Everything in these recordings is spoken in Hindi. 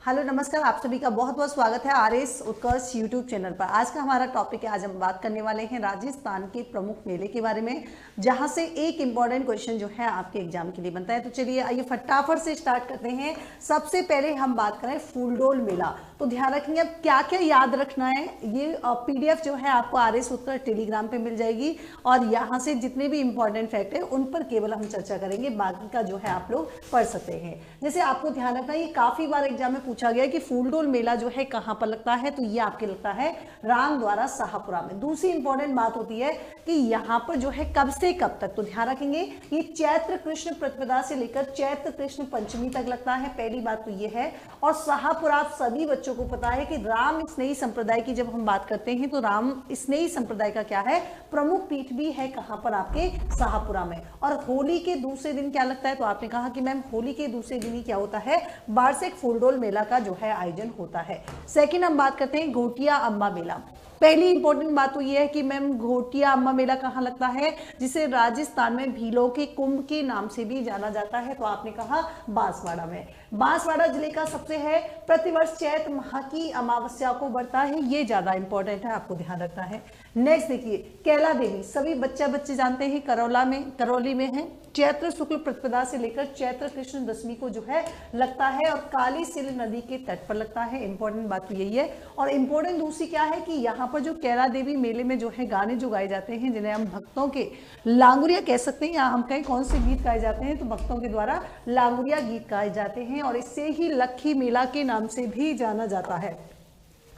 हेलो नमस्कार, आप सभी का बहुत बहुत स्वागत है आरएस उत्कर्ष यूट्यूब चैनल पर। आज का हमारा टॉपिक है, आज हम बात करने वाले हैं राजस्थान के प्रमुख मेले के बारे में, जहां से एक इंपॉर्टेंट क्वेश्चन जो है आपके एग्जाम के लिए बनता है। तो चलिए आइए फटाफट से स्टार्ट करते हैं। सबसे पहले हम बात करें फूलडोल मेला। तो ध्यान रखेंगे अब क्या क्या याद रखना है। ये पीडीएफ जो है आपको आरएस उत्कर्ष टेलीग्राम पे मिल जाएगी और यहाँ से जितने भी इंपॉर्टेंट फैक्ट है उन पर केवल हम चर्चा करेंगे, बाकी का जो है आप लोग पढ़ सकते हैं। जैसे आपको ध्यान रखना, ये काफी बार एग्जाम में पूछा गया कि फूलडोल मेला जो है कहां पर लगता है, तो ये आपके लगता है रामद्वारा शाहपुरा में। दूसरी इंपॉर्टेंट बात होती है कि यहां पर जो है कब से कब तक, तो ध्यान रखेंगे ये चैत्र कृष्ण प्रतिपदा से लेकर चैत्र कृष्ण पंचमी तक लगता है। पहली बात तो ये है। और शाहपुरा आप सभी बच्चों को पता है कि राम स्नेही संप्रदाय की जब हम बात करते हैं तो राम स्नेही संप्रदाय का क्या है, प्रमुख पीठ भी है कहां पर, आपके शाहपुरा में। और होली के दूसरे दिन क्या लगता है, तो आपने कहा कि मैम होली के दूसरे दिन ही क्या होता है, वार्षिक फूलडोल मेला का जो है आयोजन होता है। सेकंड हम बात करते हैं घोटिया अम्बा मेला। पहली इंपॉर्टेंट बात तो यह है कि मैम घोटिया अम्बा मेला कहाँ लगता है, जिसे राजस्थान में भीलों के कुंभ के नाम से भी जाना जाता है। तो आपने कहा बांसवाड़ा में। बांसवाड़ा जिले का सबसे है, प्रतिवर्ष चैत्र माह की अमावस्या को बढ़ता है, ये ज्यादा इंपॉर्टेंट है, आपको ध्यान रखना है। नेक्स्ट देखिए कैला देवी, सभी बच्चे जानते हैं करौली में है। चैत्र शुक्ल प्रतिपदा से लेकर चैत्र कृष्ण दशमी को जो है लगता है और काली सिल नदी के तट पर लगता है। इंपॉर्टेंट बात तो यही है। और इंपॉर्टेंट दूसरी क्या है कि यहाँ पर जो कैला देवी मेले में जो है गाने जो गाए जाते हैं, जिन्हें हम भक्तों के लांगुरिया कह सकते हैं, या हम कहें कौन से गीत गाए जाते हैं, तो भक्तों के द्वारा लांगुरिया गीत गाए जाते हैं और इससे ही लक्खी मेला के नाम से भी जाना जाता है।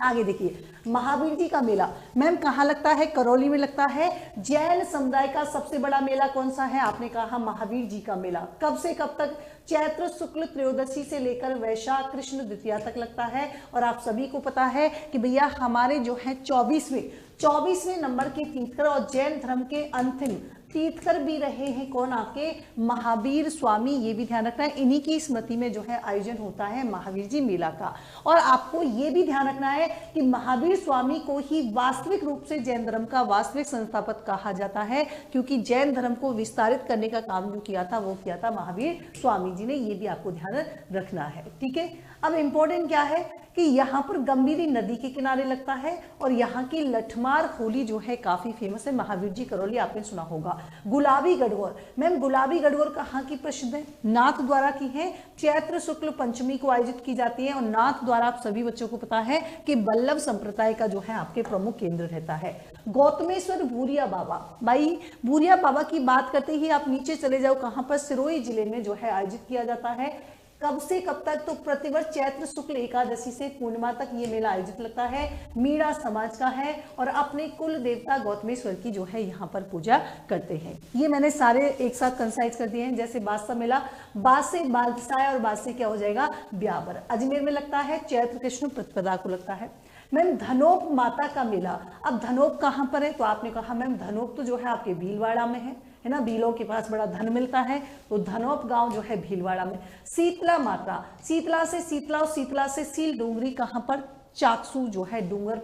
आगे देखिए महावीर जी का मेला, मैम कहाँ लगता है, करौली में लगता है। जैन समुदाय का सबसे बड़ा मेला कौन सा है, आपने कहा महावीर जी का मेला। कब से कब तक, चैत्र शुक्ल त्रयोदशी से लेकर वैशाख कृष्ण द्वितीया तक लगता है। और आप सभी को पता है कि भैया हमारे जो है 24वें नंबर के तीर्थकर और जैन धर्म के अंतिम तीर्थकर भी रहे हैं कौन, आपके महावीर स्वामी। ये भी ध्यान रखना है, इन्हीं की स्मृति में जो है आयोजन होता है महावीर जी मेला का। और आपको ये भी ध्यान रखना है कि महावीर स्वामी को ही वास्तविक रूप से जैन धर्म का वास्तविक संस्थापक कहा जाता है, क्योंकि जैन धर्म को विस्तारित करने का काम जो किया था वो किया था महावीर स्वामी जी ने। ये भी आपको ध्यान रखना है, ठीक है। अब इंपॉर्टेंट क्या है कि यहाँ पर गंभीरी नदी के किनारे लगता है और यहाँ की लठमार होली जो है काफी फेमस है। महावीर जी करौली आपने सुना होगा। गुलाबी गढ़वाल, मैम गुलाबी गढ़वाल कहाँ की प्रसिद्ध है, नाथ द्वारा की है। चैत्र शुक्ल पंचमी को आयोजित की जाती है और नाथ द्वारा आप सभी बच्चों को पता है कि वल्लभ संप्रदाय का जो है आपके प्रमुख केंद्र रहता है। गौतमेश्वर भूरिया बाबा, भाई भूरिया बाबा की बात करते ही आप नीचे चले जाओ, कहाँ पर, सिरोही जिले में जो है आयोजित किया जाता है। कब से कब तक, तो प्रतिवर्ष चैत्र शुक्ल एकादशी से पूर्णिमा तक ये मेला आयोजित लगता है। मीणा समाज का है और अपने कुल देवता गौतमेश्वर की जो है यहाँ पर पूजा करते हैं। ये मैंने सारे एक साथ कंसाइज कर दिए हैं। जैसे बादशाह मेला, बाद से बादशाह और बाद से क्या हो जाएगा, ब्यावर, अजमेर में लगता है, चैत्र कृष्ण प्रतिपदा को लगता है। मैम धनोप माता का मेला, अब धनोप कहाँ पर है, तो आपने कहा मैम धनोप तो जो है आपके भीलवाड़ा में है ना, भीलों के पास बड़ा धन मिलता है, तो धनोप गांव जो है भीलवाड़ा में। शीतला माता, शीतला और शीतला से सील डूंगरी कहाँ पर, चाकसू जो है डूंगर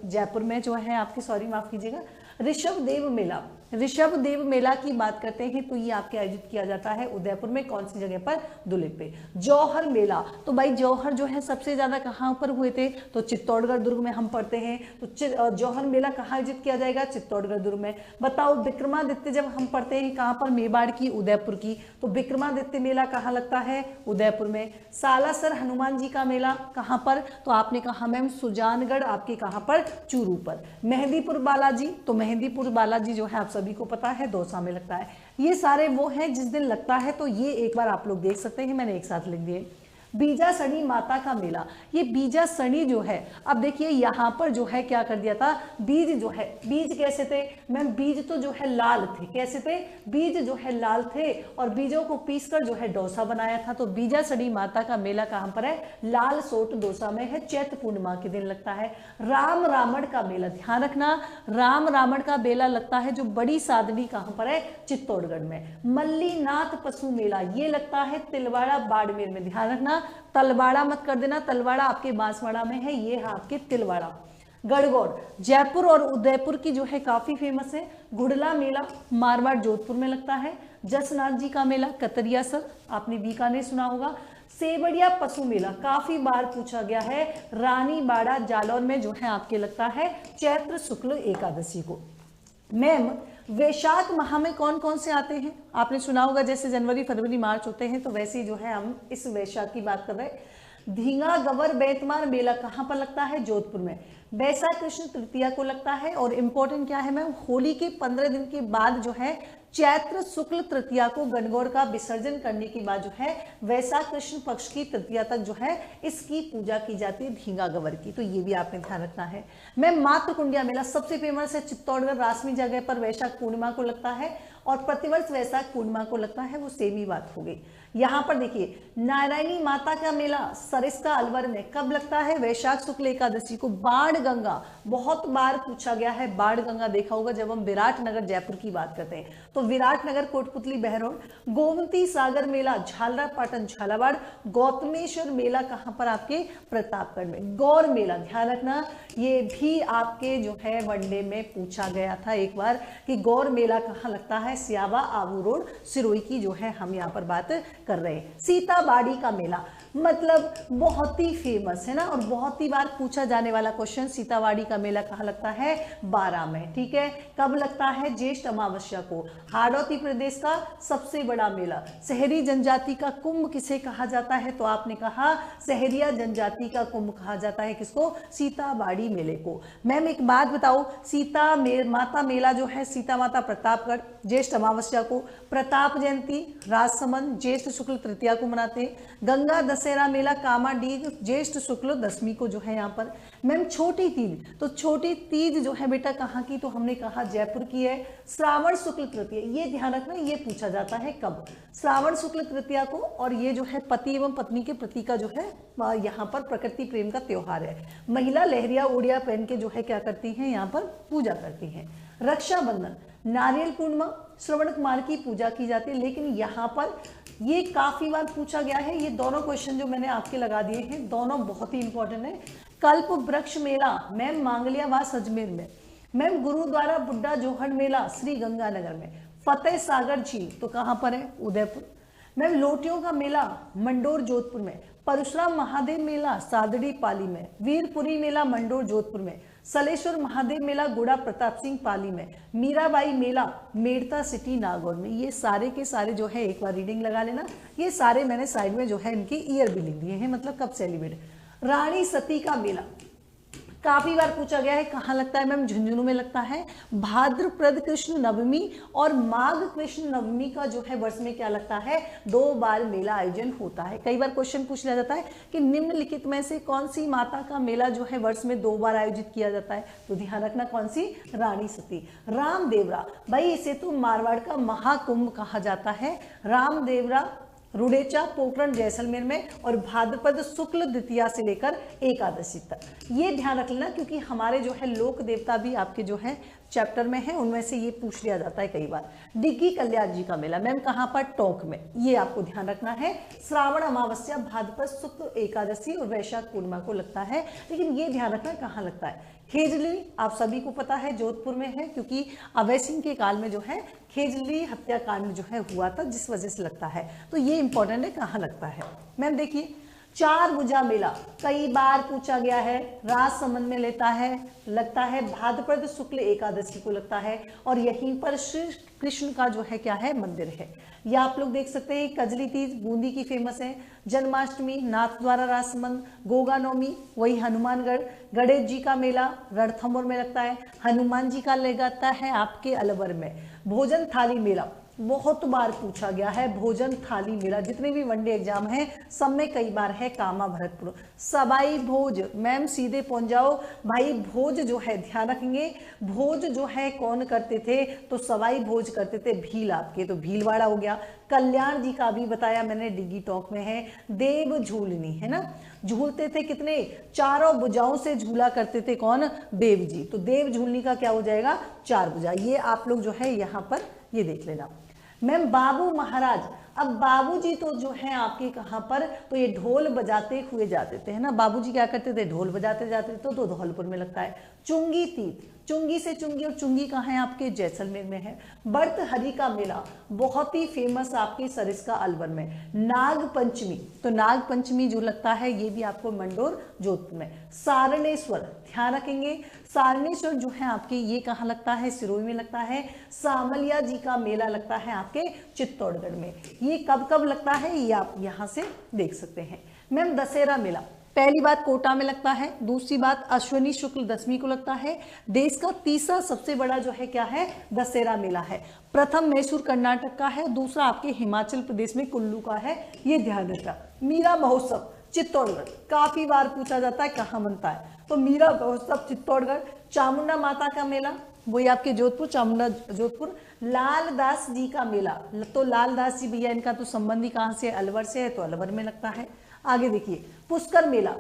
जयपुर में जो है आपकी, सॉरी माफ कीजिएगा। ऋषभ देव मेला की बात करते हैं तो ये आपके आयोजित किया जाता है उदयपुर में, कौन सी जगह पर, दुलिप पे। जौहर मेला, तो भाई जौहर जो है सबसे ज्यादा कहाँ पर हुए थे, तो चित्तौड़गढ़ दुर्ग में हम पढ़ते हैं। तो जौहर मेला कहाँ आयोजित किया जाएगा, चित्तौड़गढ़ दुर्ग में। बताओ विक्रमादित्य जब हम पढ़ते हैं कहाँ पर, मेवाड़ की, उदयपुर की, तो विक्रमादित्य मेला कहाँ लगता है, उदयपुर में। सालासर हनुमान जी का मेला कहाँ पर, तो आपने कहा मैम सुजानगढ़ आपके कहाँ पर, चूरू पर। मेहंदीपुर बालाजी, तो मेहंदीपुर बालाजी जो है आप सभी को पता है दौसा में लगता है। ये सारे वो हैं जिस दिन लगता है, तो ये एक बार आप लोग देख सकते हैं, मैंने एक साथ लिख दिए। बीजासनी माता का मेला, ये बीजासनी जो है, अब देखिए यहाँ पर जो है क्या कर दिया था, बीज जो है, बीज कैसे थे मैम, बीज तो जो है लाल थे, कैसे थे, बीज जो है लाल थे और बीजों को पीसकर जो है डोसा बनाया था। तो बीजासनी माता का मेला कहाँ पर है, लाल सोट डोसा में है, चैत्र पूर्णिमा के दिन लगता है। राम रावण का मेला, ध्यान रखना, राम रावण का मेला लगता है जो बड़ी सादनी कहाँ पर है, चित्तौड़गढ़ में। मल्लीनाथ पशु मेला, ये लगता है तिलवाड़ा बाड़मेर में, ध्यान रखना, तलवाड़ा मत कर देना, तलवाड़ा आपके बांसवाड़ा में है, ये है आपके तिलवाड़ा। गणगौर जयपुर और उदयपुर की जो है काफी फेमस है। घुड़ला मेला मारवाड़ जोधपुर में लगता है। जसनाथ जी का मेला कतरियासर, आपने बीकानेर सुना होगा। सेवड़िया पशु मेला काफी बार पूछा गया है, रानी बाड़ा जालौर में जो है आपके लगता है चैत्र शुक्ल एकादशी को। मैम वैशाख माह में कौन कौन से आते हैं, आपने सुना होगा जैसे जनवरी फरवरी मार्च होते हैं, तो वैसे ही जो है हम इस वैशाख की बात कर रहे हैं। धींगा गवर बेतमार मेला कहाँ पर लगता है, जोधपुर में। वैशाख कृष्ण तृतीया को लगता है। और इम्पोर्टेंट क्या है मैम, होली के 15 दिन के बाद जो है चैत्र शुक्ल तृतीया को गणगौर का विसर्जन करने के बाद जो है वैशाख कृष्ण पक्ष की तृतीया तक जो है इसकी पूजा की जाती है धींगा गवर की, तो ये भी आपने ध्यान रखना है। मैम मातृकुंडिया मेला सबसे फेमस है चित्तौड़गढ़, रासमी जगह पर वैशाख पूर्णिमा को लगता है और प्रतिवर्ष वैशाख पूर्णिमा को लगता है, वो सेम ही बात हो गई। यहाँ पर देखिए नारायणी माता का मेला सरिस्का अलवर में कब लगता है, वैशाख शुक्ल एकादशी को। बाण गंगा बहुत बार पूछा गया है, बाण गंगा देखा होगा जब हम विराटनगर जयपुर की बात करते हैं, तो विराटनगर कोटपुतली बहरोड। गोमती सागर मेला झालरा पाटन झालावाड़। गौतमेश्वर मेला कहाँ पर आपके, प्रतापगढ़ में। गौर मेला ध्यान रखना, ये भी आपके जो है वनडे में पूछा गया था एक बार कि गौर मेला कहाँ लगता है, सियावा आबू रोड सिरोही की जो है हम यहाँ पर बात कर रहे हैं। सीताबाड़ी का मेला मतलब बहुत ही फेमस है ना, और बहुत ही बार पूछा जाने वाला क्वेश्चन, सीताबाड़ी का मेला कहाँ लगता है, बारां में। ठीक है, कब लगता है, ज्येष्ठ अमावस्या को। हाड़ौती प्रदेश का सबसे बड़ा मेला। शहरी जनजाति का कुंभ किसे कहा जाता है, तो आपने कहा शहरिया जनजाति का कुंभ कहा जाता है किसको, सीताबाड़ी मेले को। मैम एक बात बताओ, सीता माता मेला जो है सीता माता प्रतापगढ़ ज्येष्ठ अमावस्या को। प्रताप जयंती राजसमंद ज्येष्ठ शुक्ल तृतीया को मनाते हैं। गंगा दशहरा मेला कामाडीग ज्येष्ठ शुक्ल दशमी को जो है यहाँ पर। मैम छोटी तीज, तो छोटी तीज जो है बेटा कहाँ की, तो हमने कहा जयपुर की है। श्रावण शुक्ल तृतीया, ये ध्यान रखना, ये पूछा जाता है कब, श्रावण शुक्ल तृतीया को। और ये जो है पति एवं पत्नी के प्रति का जो है यहाँ पर प्रकृति प्रेम का त्योहार है। महिला लहरिया ओढ़िया पहन के जो है क्या करती हैं, यहाँ पर पूजा करती हैं। रक्षाबंधन नारियल पूर्णिमा श्रवण कुमार की पूजा की जाती है, लेकिन यहाँ पर ये काफी बार पूछा गया है। ये दोनों क्वेश्चन जो मैंने आपके लगा दिए हैं दोनों बहुत ही इंपॉर्टेंट है। कल्प वृक्ष मेला मैम मांगलियावास अजमेर में। मैम गुरुद्वारा बुड्ढा जोहड़ मेला श्री गंगानगर में। फतेह सागर झील तो कहाँ पर है, उदयपुर। मैम लोटियों का मेला मंडोर जोधपुर में। परशुराम महादेव मेला सादड़ी पाली में। वीरपुरी मेला मंडोर जोधपुर में। सलेश्वर महादेव मेला गुड़ा प्रताप सिंह पाली में। मीराबाई मेला मेड़ता सिटी नागौर में। ये सारे के सारे जो है एक बार रीडिंग लगा लेना, ये सारे मैंने साइड में जो है इनकी ईयर भी लिख दिए हैं, मतलब कब सेलिब्रेट। रानी सती का मेला काफी बार पूछा गया है, कहाँ लगता है मैम, झुंझुनू में लगता है। भाद्रपद कृष्ण नवमी और माघ कृष्ण नवमी का जो है वर्ष में क्या लगता है, 2 बार मेला आयोजन होता है। कई बार क्वेश्चन पूछ लिया जाता है कि निम्नलिखित में से कौन सी माता का मेला जो है वर्ष में 2 बार आयोजित किया जाता है, तो ध्यान रखना कौन सी, रानी सती। रामदेवरा, भाई इसे तो मारवाड़ का महाकुंभ कहा जाता है। रामदेवरा रुडेचा पोखरण जैसलमेर में और भाद्रपद शुक्ल द्वितीया से लेकर एकादशी तक। ये ध्यान रख लेना क्योंकि हमारे जो है लोक देवता भी आपके जो है चैप्टर में है, उनमें से ये पूछ लिया जाता है कई बार। डिग्गी कल्याण जी का मेला मैम कहाँ पर, टोंक में। ये आपको ध्यान रखना है। श्रावण अमावस्या भाद्रपद शुक्ल एकादशी और वैशाख पूर्णिमा को लगता है, लेकिन ये ध्यान रखना कहाँ लगता है। खेजली आप सभी को पता है जोधपुर में है, क्योंकि अभय सिंह के काल में जो है खेजली हत्याकांड जो है हुआ था, जिस वजह से लगता है, तो ये इंपॉर्टेंट है कहाँ लगता है। मैम देखिए चार भुजा मेला कई बार पूछा गया है, राजसमंद में लगता है भाद्रपद शुक्ल एकादशी को लगता है, और यहीं पर श्री कृष्ण का जो है क्या है, मंदिर है। या आप लोग देख सकते हैं कजली तीज बूंदी की फेमस है। जन्माष्टमी नाथद्वारा राजसमंद। गोगा नवमी वही हनुमानगढ़। गणेश जी का मेला रणथंभौर में लगता है। हनुमान जी का लगता है आपके अलवर में। भोजन थाली मेला बहुत बार पूछा गया है, भोजन थाली मेला जितने भी वनडे एग्जाम है सब में कई बार है, कामा भरतपुर। सवाई भोज मैम सीधे पहुंच जाओ भाई, भोज जो है ध्यान रखेंगे, भोज जो है कौन करते थे, तो सवाई भोज करते थे भील आपके, तो भीलवाड़ा हो गया। कल्याण जी का भी बताया मैंने, डिग्गी टॉक में है। देव झूलनी है ना, झूलते थे कितने, चारों भुजाओं से झूला करते थे कौन, देव जी, तो देव झूलनी का क्या हो जाएगा, 4 भुजा। ये आप लोग जो है यहाँ पर ये देख लेना। मैम बाबू महाराज अब बाबूजी तो जो है आपके कहाँ पर, तो ये ढोल बजाते हुए जाते थे, है ना। बाबूजी क्या करते थे, ढोल बजाते जाते थे, तो धौलपुर में लगता है। चुंगी तीज, चुंगी से चुंगी, और चुंगी कहाँ है आपके, जैसलमेर में है। बर्तहरी का मेला बहुत ही फेमस आपके सरिस्का अलवर में। नाग पंचमी, तो नाग पंचमी जो लगता है ये भी आपको मंडोर जोधपुर में। सारणेश्वर, ध्यान रखेंगे, सारणेश्वर जो है आपके ये कहाँ लगता है, सिरोही में लगता है। सामलिया जी का मेला लगता है आपके चित्तौड़गढ़ में। ये कब कब लगता है ये आप यहाँ से देख सकते हैं। मैम दशहरा मेला पहली बात कोटा में लगता है, दूसरी बात अश्विनी शुक्ल दशमी को लगता है। देश का तीसरा सबसे बड़ा जो है क्या है, दशहरा मेला है। प्रथम मैसूर कर्नाटक का है, दूसरा आपके हिमाचल प्रदेश में कुल्लू का है, ये ध्यान रखना। मीरा महोत्सव चित्तौड़गढ़, काफी बार पूछा जाता है कहाँ बनता है, तो मीरा महोत्सव चित्तौड़गढ़। चामुंडा माता का मेला वही आपके जोधपुर, चामुंडा जोधपुर। लाल दास जी का मेला, तो लाल दास जी भैया इनका तो संबंधी कहाँ से, अलवर से है, तो अलवर में लगता है। आगे देखिए पुष्कर मेला,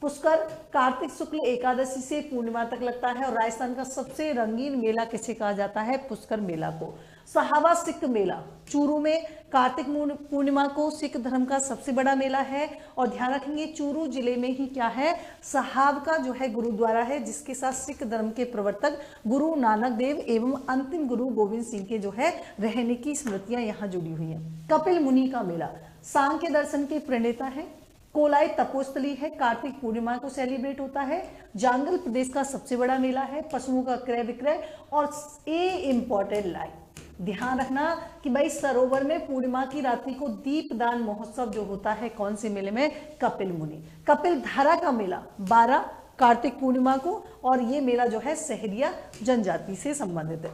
पुष्कर कार्तिक शुक्ल एकादशी से पूर्णिमा तक लगता है, और राजस्थान का सबसे रंगीन मेला किसे कहा जाता है, पुष्कर मेला को। सहावा सिख मेला चूरू में कार्तिक पूर्णिमा को सिख धर्म का सबसे बड़ा मेला है। और ध्यान रखेंगे चूरू जिले में ही क्या है, साहब का जो है गुरुद्वारा है, जिसके साथ सिख धर्म के प्रवर्तक गुरु नानक देव एवं अंतिम गुरु गोविंद सिंह के जो है रहने की स्मृतियां यहाँ जुड़ी हुई हैं। कपिल मुनि का मेला सांख्य दर्शन के प्रणेता है। कोलाई तपोस्थली है, कार्तिक पूर्णिमा को सेलिब्रेट होता है। जांगल प्रदेश का सबसे बड़ा मेला है, पशुओं का क्रय विक्रय। और ए इम्पोर्टेंट लाइन ध्यान रखना कि भाई सरोवर में पूर्णिमा की रात्रि को दीपदान महोत्सव जो होता है कौन से मेले में, कपिल मुनि। कपिल धारा का मेला 12 कार्तिक पूर्णिमा को, और ये मेला जो है सहरिया जनजाति से संबंधित है।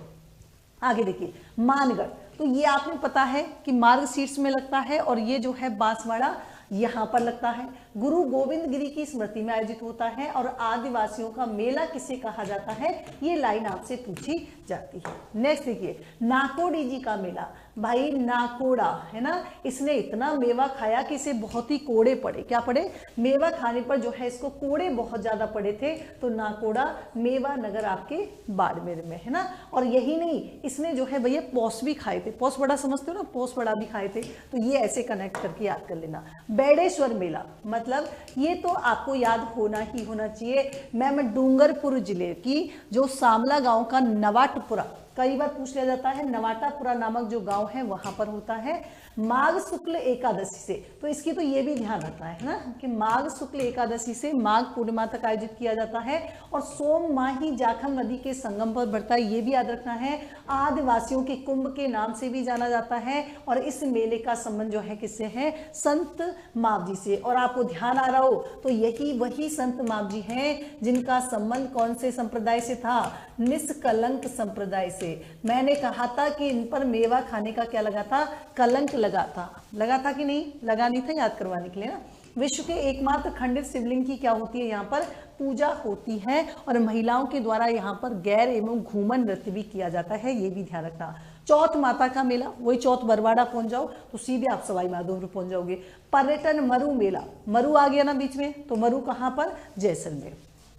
आगे देखिए मानगढ़, तो ये आपने पता है कि मार्गशीर्ष में लगता है, और ये जो है बांसवाड़ा यहाँ पर लगता है। गुरु गोविंद गिरी की स्मृति में आयोजित होता है। और आदिवासियों का मेला किसे कहा जाता है, ये लाइन आपसे पूछी जाती है। नेक्स्ट देखिए नाकोडी जी का मेला, भाई नाकोड़ा है ना, इसने इतना मेवा खाया कि इसे बहुत ही कोड़े पड़े। क्या पड़े, मेवा खाने पर जो है इसको कोड़े बहुत ज्यादा पड़े थे, तो नाकोड़ा मेवा नगर आपके बाड़मेर में है ना। और यही नहीं, इसने जो है भैया पौस भी खाए थे, पौस बड़ा समझते हो ना, पौस बड़ा भी खाए थे, तो ये ऐसे कनेक्ट करके याद कर लेना। बेड़ेश्वर मेला मतलब ये तो आपको याद होना ही होना चाहिए। मैम डूंगरपुर जिले की जो सामला गांव का नवाटपुरा, कई बार पूछ लिया जाता है, नवाटापुरा नामक जो गांव है वहां पर होता है। माघ शुक्ल एकादशी से, तो इसकी तो ये भी ध्यान रखना है ना कि माघ शुक्ल एकादशी से माघ पूर्णिमा तक आयोजित किया जाता है। और सोम माही जाखम नदी के संगम पर बढ़ता है, ये भी याद रखना है। आदिवासियों के कुंभ के नाम से भी जाना जाता है। और इस मेले का संबंध जो है किससे है, संत मावजी से। और आपको ध्यान आ रहा हो तो यही वही संत मावजी हैं जिनका संबंध कौन से संप्रदाय से था, निष्कलंक संप्रदाय से। मैंने कहा था कि इन पर मेवा खाने का क्या लगा था, कलंक लगा था कि नहीं, लगा नहीं था, याद करवाने के लिए ना। विश्व के एकमात्र खंडित शिवलिंग की क्या होती है, यहाँ पर पूजा होती है। और महिलाओं के द्वारा यहाँ पर गैर एवं घूमन नृत्य भी किया जाता है, ये भी ध्यान रखना। चौथ माता का मेला, वही चौथ बरवाड़ा पहुंच जाओ तो सीधे आप सवाई माधोपुर पहुंच जाओगे। पर्यटन मरु मेला, मरु आ गया ना बीच में, तो मरु कहाँ पर, जैसलमेर।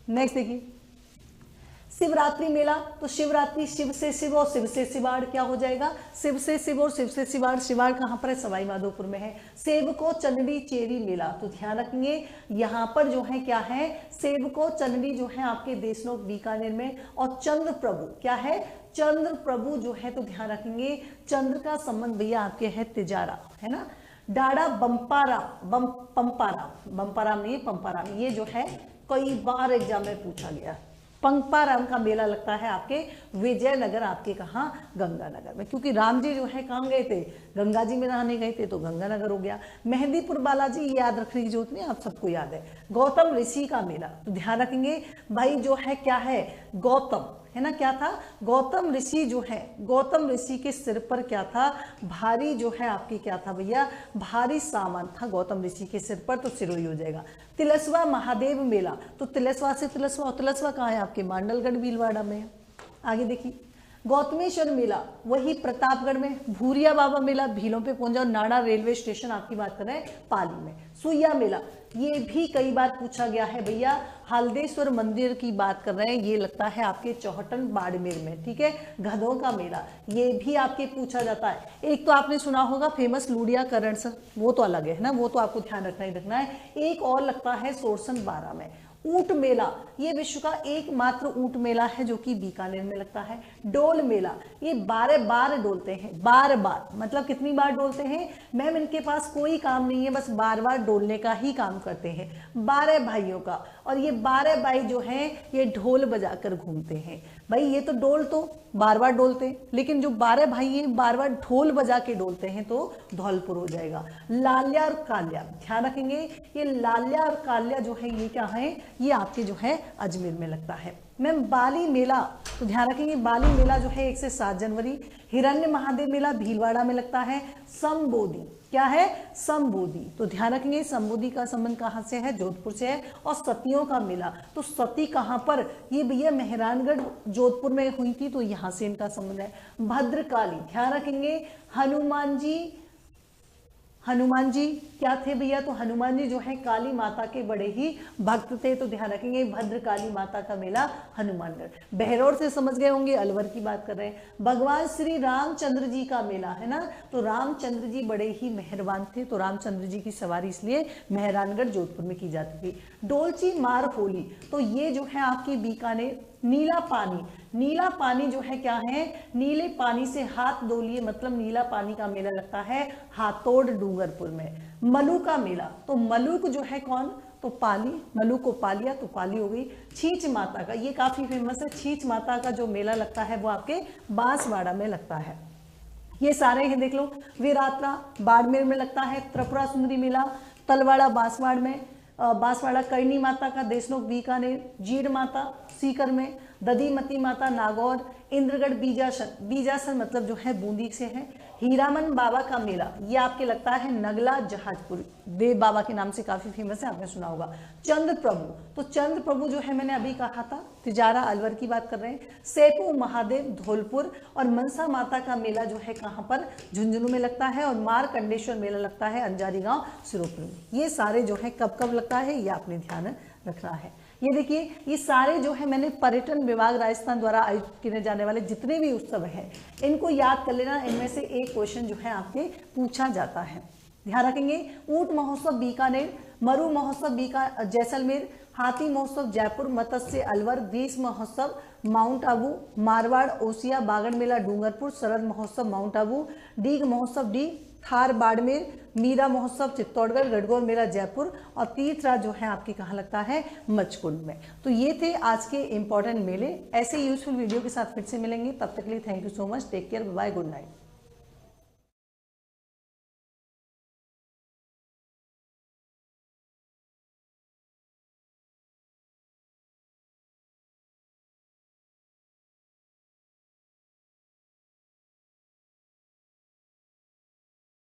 नेक्स्ट देखिए शिवरात्रि मेला, तो शिवरात्रि शिव से शिव और शिव से शिवाड़ क्या हो जाएगा, शिव से शिव और शिव से शिवाड़। शिवाड़ कहाँ पर है, सवाई माधोपुर में है। सेवको चंडी चेरी मेला, तो ध्यान रखेंगे यहाँ पर जो है क्या है, सेवको चंडी जो है आपके देशनोक बीकानेर में। और चंद्र प्रभु क्या है, चंद्र प्रभु जो है, तो ध्यान रखेंगे चंद्र का संबंध भैया आपके है तिजारा है ना। डाड़ा बम्पाराम नहीं पंपाराम, ये जो है कई बार एग्जाम में पूछा गया। पंपाराम का मेला लगता है आपके विजयनगर, आपके कहाँ, गंगानगर में, क्योंकि राम जी जो है कहाँ गए थे, गंगा जी में नहाने गए थे, तो गंगानगर हो गया। मेहंदीपुर बालाजी, ये याद रखने की जरूरत नहीं, आप सबको याद है। गौतम ऋषि का मेला, तो ध्यान रखेंगे भाई जो है क्या है, गौतम है ना, क्या था, गौतम ऋषि जो है, गौतम ऋषि के सिर पर क्या था, भारी जो है आपकी क्या था भैया, भारी सामान था गौतम ऋषि के सिर पर, तो सिरोही हो जाएगा। तिलस्वा महादेव मेला, तो तिलस्वा से तिलस्वा, और तिलस्वा कहाँ है आपके, मांडलगढ़ भीलवाड़ा में। आगे देखिए गौतमेश्वर मेला वही प्रतापगढ़ में। भूरिया बाबा मेला भीलों पे पहुंच जाओ, नाड़ा रेलवे स्टेशन आपकी बात कर रहे हैं पाली में। सुइया मेला ये भी कई बार पूछा गया है भैया, हल्देश्वर मंदिर की बात कर रहे हैं, ये लगता है आपके चौहटन बाड़मेर में, ठीक है। गधों का मेला ये भी आपके पूछा जाता है। एक तो आपने सुना होगा फेमस लूडिया करण सर, वो तो अलग है ना, वो तो आपको ध्यान रखना ही रखना है। एक और लगता है सोरसन बारा में। ऊंट मेला ये विश्व का एकमात्र ऊंट मेला है जो कि बीकानेर में लगता है। डोल मेला ये 12 बार डोलते हैं, 12 बार, मतलब कितनी बार डोलते हैं मैम, इनके पास कोई काम नहीं है, बस बार बार डोलने का ही काम करते हैं। 12 भाइयों का, और ये 12 भाई जो हैं ये ढोल बजाकर घूमते हैं। भाई ये तो डोल तो बार बार डोलते हैं, लेकिन जो 12 भाई हैं बार बार ढोल बजा के डोलते हैं तो धौलपुर हो जाएगा। लाल्या और काल्या ध्यान रखेंगे, ये लाल्या और काल्या जो है ये क्या है, ये आपके जो है अजमेर में लगता है। मैम बाली मेला तो ध्यान रखेंगे, बाली मेला जो है 1 से 7 जनवरी। हिरण्य महादेव मेला भीलवाड़ा में लगता है। संबोधि क्या है, संबोधि, तो ध्यान रखेंगे संबोधि का संबंध कहाँ से है, जोधपुर से है। और सतियों का मेला तो सती कहाँ पर, ये भैया मेहरानगढ़ जोधपुर में हुई थी, तो यहाँ से इनका संबंध है। भद्रकाली ध्यान रखेंगे, हनुमान जी क्या थे भैया, तो हनुमान जी जो है काली माता के बड़े ही भक्त थे, तो ध्यान रखेंगे भद्रकाली माता का मेला हनुमानगढ़। बहरौर से समझ गए होंगे, अलवर की बात कर रहे हैं। भगवान श्री रामचंद्र जी का मेला है ना, तो रामचंद्र जी बड़े ही मेहरबान थे, तो रामचंद्र जी की सवारी इसलिए मेहरानगढ़ जोधपुर में की जाती थी। डोलची मार होली तो ये जो है आपकी बीकानेर। नीला पानी, नीला पानी जो है क्या है, नीले पानी से हाथ धो लिए, मतलब नीला पानी का मेला लगता है हाथोड़ डूंगरपुर में। मलू का मेला तो मलुक जो है कौन, तो पाली, मलू को पालिया तो पाली हो गई। छींच माता का ये काफी फेमस है, छींच माता का जो मेला लगता है वो आपके बांसवाड़ा में लगता है। ये सारे हैं देख लो। वीरात्रा बाड़मेर में लगता है। त्रिपुरा सुंदरी मेला तलवाड़ा बांसवाड़ में। बांसवाड़ा करणी माता का देशनोक बीकानेर। जीड़ माता सीकर में। दधीमती माता नागौर। इंद्रगढ़ बीजासन मतलब जो है बूंदी से है। हीरामन बाबा का मेला ये आपके लगता है नगला जहाजपुर, देव बाबा के नाम से काफी फेमस है, आपने सुना होगा। चंद्र प्रभु तो चंद्र प्रभु जो है मैंने अभी कहा था तिजारा अलवर की बात कर रहे हैं। सेपू महादेव धौलपुर। और मनसा माता का मेला जो है कहाँ पर, झुंझुनू में लगता है। और मारकंडेश्वर मेला लगता है अंजारी गांव सिरोपुर में। ये सारे जो है कब कब लगता है ये आपने ध्यान रखना है। ये देखिए ये सारे जो है मैंने पर्यटन विभाग राजस्थान द्वारा आयोजित किए जाने वाले जितने भी उत्सव हैं इनको याद कर लेना, इनमें से एक क्वेश्चन जो है आपके पूछा जाता है। ध्यान रखेंगे। ऊंट महोत्सव बीकानेर। मरु महोत्सव जैसलमेर। हाथी महोत्सव जयपुर। मत्स्य अलवर। ग्रीष्म महोत्सव माउंट आबू। मारवाड़ ओसिया। बागड़ मेला डूंगरपुर। शरद महोत्सव माउंट आबू। डीग महोत्सव डी थार बाड़मेर। मीरा महोत्सव चित्तौड़गढ़। गढ़गोल मेला जयपुर। और तीर्थराज जो है आपकी कहाँ लगता है, मचकुंड में। तो ये थे आज के इंपॉर्टेंट मेले। ऐसे यूजफुल वीडियो के साथ फिर से मिलेंगे, तब तक के लिए thank you so much, take care, bye, good night.